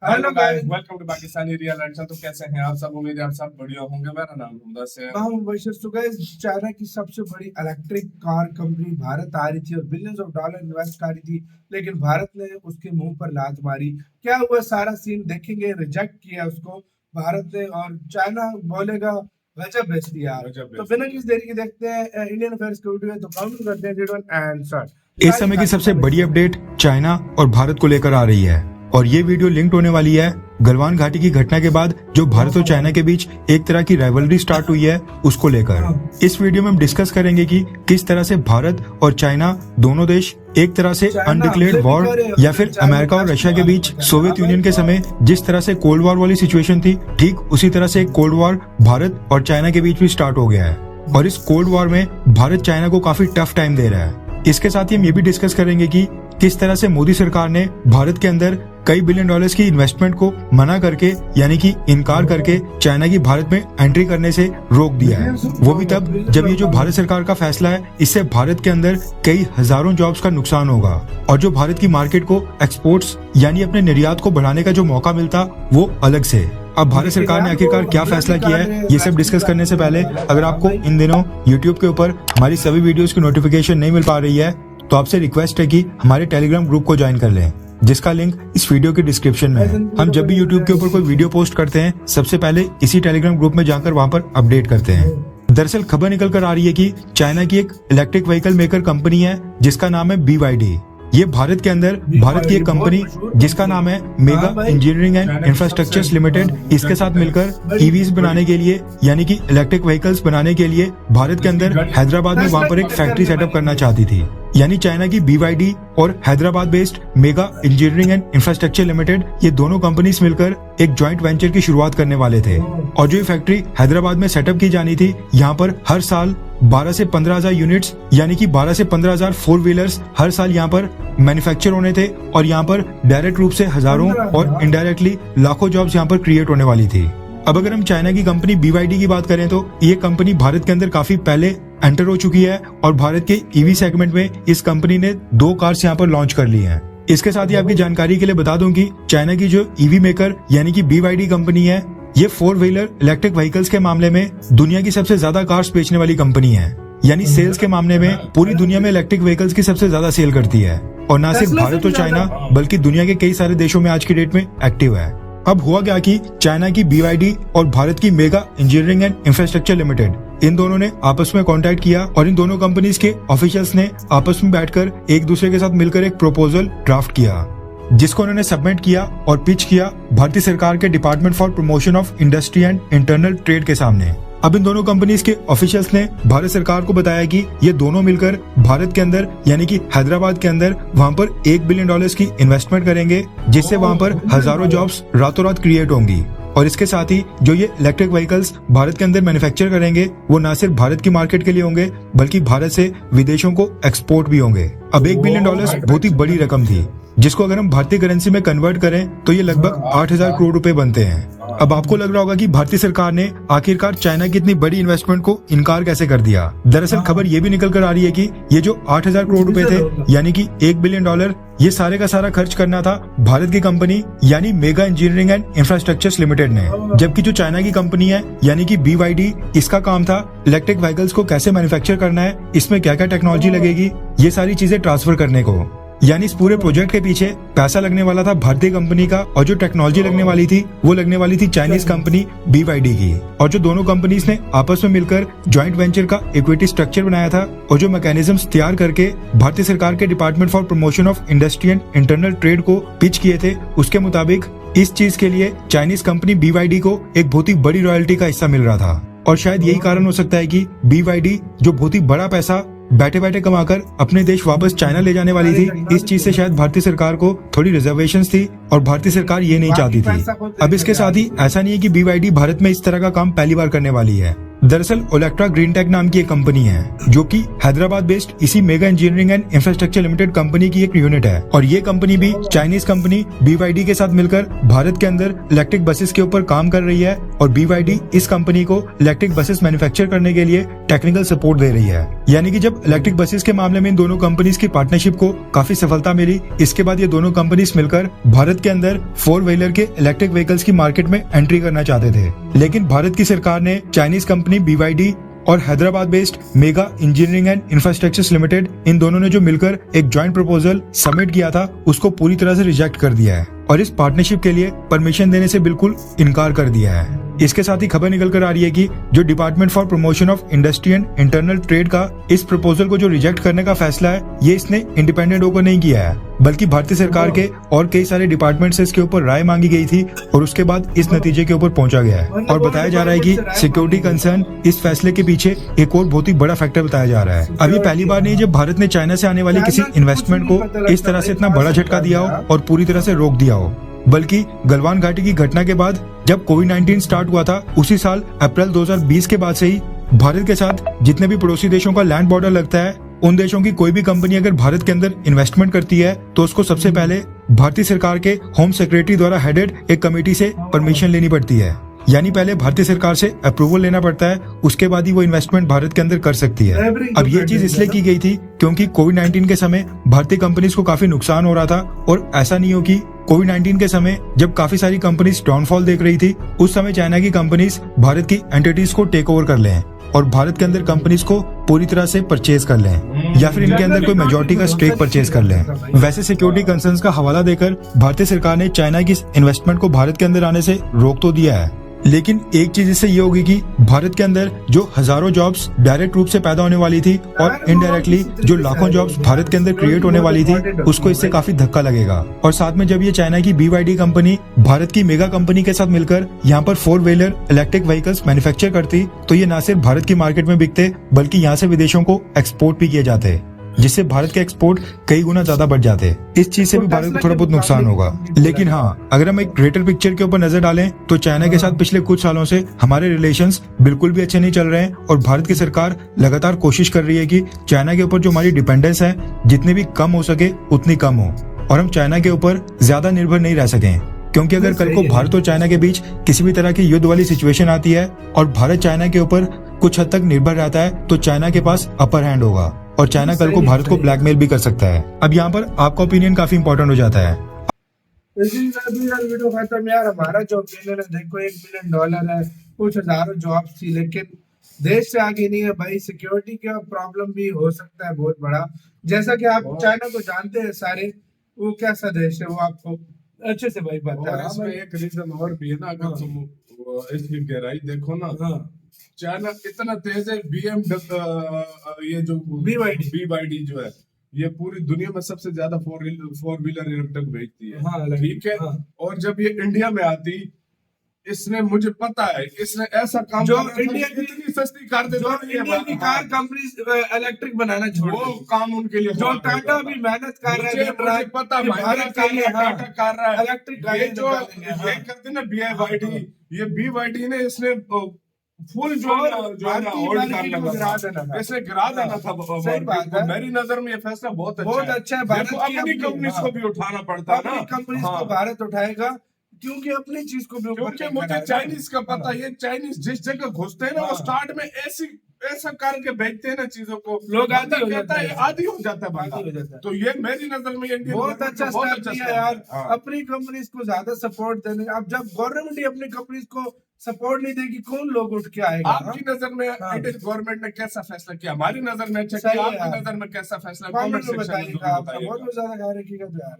Hello guys, welcome to Pakistani real end. तो कैसे हैं आप सब? उम्मीद है आप सब बढ़िया होंगे। मेरा नाम मुमताज है। मैं हूं बशीर। तो गाइस, चाइना की सबसे बड़ी इलेक्ट्रिक कार कंपनी भारत आ रही थी और बिलियंस ऑफ डॉलर इन्वेस्ट कर रही थी, लेकिन भारत ने उसके मुंह पर लात मारी। क्या हुआ सारा सीन देखेंगे। रिजेक्ट किया उसको भारत ने और चाइना बोलेगा गजब बेइज्जती यार। गजब तो बेइज्जती। बिना किसी देरी के देखते हैं इंडियन अफेयर्स के वीडियो। तो काउंट करते हैं 3 2 1 एंड स्टार्ट। इस समय की सबसे बड़ी अपडेट चाइना और भारत को लेकर आ रही है और ये वीडियो लिंक्ड होने वाली है गलवान घाटी की घटना के बाद जो भारत और चाइना के बीच एक तरह की राइवलरी स्टार्ट हुई है उसको लेकर। इस वीडियो में हम डिस्कस करेंगे कि किस तरह से भारत और चाइना दोनों देश एक तरह से अनडिक्लेयर्ड वॉर या फिर अमेरिका और रशिया के बीच सोवियत यूनियन के समय जिस तरह से कोल्ड वॉर वाली सिचुएशन थी, ठीक उसी तरह से कोल्ड वॉर भारत और चाइना के बीच भी स्टार्ट हो गया है और इस कोल्ड वॉर में भारत चाइना को काफी टफ टाइम दे रहा है। इसके साथ ही हम ये भी डिस्कस करेंगे कि किस तरह से मोदी सरकार ने भारत के अंदर कई बिलियन डॉलर्स की इन्वेस्टमेंट को मना करके यानी कि इनकार करके चाइना की भारत में एंट्री करने से रोक दिया है। वो भी तब जब ये जो भारत सरकार का फैसला है इससे भारत के अंदर कई हजारों जॉब्स का नुकसान होगा और जो भारत की मार्केट को एक्सपोर्ट्स यानी अपने निर्यात को बढ़ाने का जो मौका मिलता वो अलग से। अब भारत सरकार ने आखिरकार क्या फैसला किया है ये सब डिस्कस करने से पहले अगर आपको इन दिनों YouTube के ऊपर हमारी सभी वीडियोस की नोटिफिकेशन नहीं मिल पा रही है तो आपसे रिक्वेस्ट है कि हमारे टेलीग्राम ग्रुप को ज्वाइन कर लें, जिसका लिंक इस वीडियो के डिस्क्रिप्शन में है। हम जब भी YouTube के ऊपर कोई वीडियो पोस्ट करते हैं सबसे पहले इसी टेलीग्राम ग्रुप में जाकर वहाँ पर अपडेट करते हैं। दरअसल खबर निकल कर आ रही है कि चाइना की एक इलेक्ट्रिक व्हीकल मेकर कंपनी है जिसका नाम है BYD। ये भारत के अंदर भारत की एक कंपनी जिसका नाम है mega Engineering and Infrastructures limited, इसके साथ मिलकर ईवीज बनाने के लिए यानी कि इलेक्ट्रिक व्हीकल्स बनाने के लिए भारत के अंदर हैदराबाद में वहाँ पर एक फैक्ट्री सेटअप करना चाहती थी। यानी चाइना की BYD और Hyderabad based Mega Engineering and Infrastructure limited ये दोनों कंपनीज मिलकर एक जॉइंट वेंचर की शुरुआत करने वाले थे और जो ये फैक्ट्री हैदराबाद में सेटअप की जानी थी यहाँ पर हर साल 12 से 15,000 यूनिट्स यानी कि 12 से 15,000 4 व्हीलर्स हर साल यहाँ पर मैन्युफैक्चर होने थे और यहाँ पर डायरेक्ट रूप से हजारों और इनडायरेक्टली लाखों जॉब्स यहाँ पर क्रिएट होने वाली थी। अब अगर हम चाइना की कंपनी BYD की बात करें तो ये कंपनी भारत के अंदर काफी पहले एंटर हो चुकी है और भारत के ईवी सेगमेंट में इस कंपनी ने 2 कार्स यहाँ पर लॉन्च कर ली हैं। इसके साथ ही आपकी जानकारी के लिए बता दूं कि चाइना की जो ईवी मेकर यानी कि BYD कंपनी है ये 4 व्हीलर इलेक्ट्रिक व्हीकल्स के मामले में दुनिया की सबसे ज्यादा कार्स बेचने वाली कंपनी है। यानी सेल्स के मामले में पूरी दुनिया में इलेक्ट्रिक व्हीकल्स की सबसे ज्यादा सेल करती है और न सिर्फ भारत और चाइना बल्कि दुनिया के कई सारे देशों में आज की डेट में एक्टिव है। अब हुआ क्या कि चाइना की BYD और भारत की Mega Engineering and Infrastructure Limited इन दोनों ने आपस में कांटेक्ट किया और इन दोनों कंपनीज के ऑफिशियल्स ने आपस में बैठकर एक दूसरे के साथ मिलकर एक प्रपोजल ड्राफ्ट किया जिसको उन्होंने सबमिट किया और पिच किया भारतीय सरकार के department for promotion of industry and internal trade के सामने। अब इन दोनों कंपनीज के ऑफिशियल्स ने भारत सरकार को बताया कि ये दोनों मिलकर भारत के अंदर यानी कि हैदराबाद के अंदर वहाँ पर $1 बिलियन की इन्वेस्टमेंट करेंगे जिससे वहाँ पर हजारों जॉब्स रातों रात क्रिएट होंगी और इसके साथ ही जो ये इलेक्ट्रिक व्हीकल्स भारत के अंदर मैन्युफैक्चर करेंगे वो न सिर्फ भारत की मार्केट के लिए होंगे बल्कि भारत से विदेशों को एक्सपोर्ट भी होंगे। अब $1 बिलियन बहुत ही बड़ी रकम थी जिसको अगर हम भारतीय करेंसी में कन्वर्ट करें तो ये लगभग 8,000 करोड़ रुपए बनते हैं। अब आपको लग रहा होगा कि भारतीय सरकार ने आखिरकार चाइना की इतनी बड़ी इन्वेस्टमेंट को इनकार कैसे कर दिया। दरअसल खबर ये भी निकल कर आ रही है कि ये जो 8,000 करोड़ रुपए थे यानी कि $1 बिलियन ये सारे का सारा खर्च करना था भारत की कंपनी यानी mega Engineering and Infrastructures limited ने, जबकि जो चाइना की कंपनी है यानी कि BYD इसका काम था इलेक्ट्रिक व्हीकल्स को कैसे मैन्युफैक्चर करना है, इसमें क्या क्या टेक्नोलॉजी लगेगी, ये सारी चीजें ट्रांसफर करने को। यानी इस पूरे प्रोजेक्ट के पीछे पैसा लगने वाला था भारतीय कंपनी का और जो टेक्नोलॉजी लगने वाली थी वो लगने वाली थी चाइनीज कंपनी BYD की। और जो दोनों कंपनीज ने आपस में मिलकर जॉइंट वेंचर का इक्विटी स्ट्रक्चर बनाया था और जो मैकेनिज्म्स तैयार करके भारतीय सरकार के department for promotion of industry and internal trade को पिच किए थे उसके मुताबिक इस चीज के लिए चाइनीज कंपनी BYD को एक बहुत ही बड़ी रॉयल्टी का हिस्सा मिल रहा था और शायद यही कारण हो सकता है कि BYD जो बहुत ही बड़ा पैसा बैठे बैठे कमाकर अपने देश वापस चाइना ले जाने वाली थी, इस चीज से शायद भारतीय सरकार को थोड़ी रिजर्वेशंस थी और भारतीय सरकार ये नहीं चाहती थी। अब इसके साथ ही ऐसा नहीं है कि BYD भारत में इस तरह का काम पहली बार करने वाली है। दरअसल ओलेक्ट्रा ग्रीन टेक नाम की एक कंपनी है जो कि हैदराबाद बेस्ड इसी mega Engineering and Infrastructure limited company की एक यूनिट है और ये कंपनी भी चाइनीज कंपनी BYD के साथ मिलकर भारत के अंदर इलेक्ट्रिक बसेस के ऊपर काम कर रही है और BYD इस कंपनी को इलेक्ट्रिक बसेस मैन्युफैक्चर करने के लिए टेक्निकल सपोर्ट दे रही है। यानी कि जब इलेक्ट्रिक बसेस के मामले में इन दोनों कंपनीज की पार्टनरशिप को काफी सफलता मिली, इसके बाद ये दोनों कंपनीज मिलकर भारत के अंदर 4 व्हीलर के इलेक्ट्रिक व्हीकल्स की मार्केट में एंट्री करना चाहते थे, लेकिन भारत की सरकार ने चाइनीज कंपनी BYD और Hyderabad based Mega Engineering and Infrastructures Limited इन दोनों ने जो मिलकर एक जॉइंट प्रपोजल सबमिट किया था उसको पूरी तरह से रिजेक्ट कर दिया है और इस पार्टनरशिप के लिए परमिशन देने से बिल्कुल इनकार कर दिया है। इसके साथ ही खबर निकल कर आ रही है कि जो department for promotion of industry and internal trade का इस प्रपोजल को जो रिजेक्ट करने का फैसला है ये इसने इंडिपेंडेंट होकर नहीं किया है, बल्कि भारतीय सरकार के और कई सारे डिपार्टमेंट से इसके ऊपर राय मांगी गई थी और उसके बाद इस नतीजे के ऊपर पहुंचा गया है। और बताया जा रहा है कि सिक्योरिटी कंसर्न इस फैसले के पीछे एक और बहुत ही बड़ा फैक्टर बताया जा रहा है। अभी पहली बार नहीं जब भारत ने चाइना से आने वाली किसी इन्वेस्टमेंट को इस तरह से इतना बड़ा झटका दिया हो और पूरी तरह से रोक दिया हो, बल्कि गलवान घाटी की घटना के बाद जब कोविड-19 स्टार्ट हुआ था उसी साल अप्रैल 2020 के बाद से ही भारत के साथ जितने भी पड़ोसी देशों का लैंड बॉर्डर लगता है उन देशों की कोई भी कंपनी अगर भारत के अंदर इन्वेस्टमेंट करती है तो उसको सबसे पहले भारतीय सरकार के होम सेक्रेटरी द्वारा हेडेड एक कमेटी से परमिशन लेनी पड़ती है। यानी पहले भारतीय सरकार से अप्रूवल लेना पड़ता है, उसके बाद ही वो इन्वेस्टमेंट भारत के अंदर कर सकती है। अब ये चीज इसलिए की गई थी क्योंकि कोविड-19 के समय भारतीय कंपनीज को काफी नुकसान हो रहा था और ऐसा नहीं हो कि कोविड-19 के समय जब काफी सारी कंपनीज डाउनफॉल देख रही थी उस समय चाइना की कंपनीज भारत की एंटिटीज को टेक ओवर कर लें और भारत के अंदर कंपनीज को पूरी तरह से परचेज कर लें या फिर इनके अंदर कोई मेजॉरिटी का स्टेक परचेज कर लें। वैसे सिक्योरिटी कंसर्न्स का हवाला देकर भारतीय सरकार ने चाइना की इन्वेस्टमेंट को भारत के अंदर आने से रोक तो दिया है, लेकिन एक चीज इससे ये होगी कि भारत के अंदर जो हजारों जॉब्स डायरेक्ट रूप से पैदा होने वाली थी और इनडायरेक्टली जो लाखों जॉब्स भारत के अंदर क्रिएट होने वाली थी उसको इससे काफी धक्का लगेगा। और साथ में जब ये चाइना की BYD कंपनी भारत की मेगा कंपनी के साथ मिलकर यहाँ पर 4 व्हीलर इलेक्ट्रिक व्हीकल्स मैन्युफैक्चर करती तो ये न सिर्फ भारत की मार्केट में बिकते बल्कि यहाँ से विदेशों को एक्सपोर्ट भी किए जाते, जिससे भारत के एक्सपोर्ट कई गुना ज्यादा बढ़ जाते। इस चीज से भी भारत को थोड़ा बहुत नुकसान होगा। लेकिन हाँ, अगर हम एक ग्रेटर पिक्चर के ऊपर नजर डालें तो चाइना के साथ पिछले कुछ सालों से हमारे रिलेशंस बिल्कुल भी अच्छे नहीं चल रहे हैं और भारत की सरकार लगातार कोशिश कर रही है कि चाइना के ऊपर जो हमारी डिपेंडेंस है जितनी भी कम हो सके उतनी कम हो और हम चाइना के ऊपर ज्यादा निर्भर नहीं रह सकें, क्योंकि अगर कल को भारत और चाइना के बीच किसी भी तरह की युद्ध वाली सिचुएशन आती है और भारत चाइना के ऊपर कुछ हद तक निर्भर रहता है तो चाइना के पास अपर हैंड होगा और चाइना कल को भारत को ब्लैकमेल भी कर सकता है। अब यहाँ पर आपका ओपिनियन काफी इंपॉर्टेंट हो जाता है। वीडियो खत्म यार। हमारा जो ओपिनियन है देखो $1 बिलियन है, कुछ हजारों जॉब्स थी, लेकिन देश से आगे नहीं है भाई। सिक्योरिटी का प्रॉब्लम भी हो सकता है बहुत बड़ा, जैसा कि आप चाइना को जानते हैं सारे, वो कैसा देश है वो आपको अच्छे से भाई पता है। इसमें एक रीजन और भी है ना, अगर तुम इसकी गहराई देखो ना, चाइना इतना तेज है। ये जो BYD जो है ये पूरी दुनिया में सबसे ज्यादा 4 व्हीलर इलेक्ट्रिक भेजती है, ठीक है। और जब ये इंडिया में आती, इसने मुझे पता है इसने ऐसा काम जो इंडिया की इतनी सस्ती कार दे इंडिया की कार कंपनी इलेक्ट्रिक बनाना छोड़ वो काम उनके लिए जो टाटा भी मेहनत कर रहा है, मुझे पता भारत के लिए टाटा कर रहा है इलेक्ट्रिक ये जो ये करते ना BYD, ये BYD ने इसने फुल जो होल्ड करना था, इसने गिरा देना था। सही बात है। मेरी नजर में ये फैसला बहुत अच्छा है। भारत की अपनी कंपनीज को भी उठाना पड़ता है ना, कंपनीज को भारत उठाएगा क्योंकि अपनी चीज को भी ऊपर। क्योंकि मुझे चाइनीज का पता, ये चाइनीज जिस जगह घुसते हैं ना वो स्टार्ट में ऐसा करके बेचते हैं ना चीजों को, लोग आदि हो जाता है बंदा। तो ये मेरी नजर में इंडियन बहुत अच्छा स्टेप है यार, अपनी कंपनीज को ज्यादा सपोर्ट देने। अब जब गवर्नमेंट ही अपनी कंपनीज को सपोर्ट नहीं देगी कौन लोग उठ के आएगा? आपकी नजर में इंडियन गवर्नमेंट ने कैसा फैसला किया? हमारी नजर में अच्छा किया, आपकी नजर में कैसा फैसला? कमेंट में बताइएगा। बहुत ज्यादा ख्याल रखिएगा यार।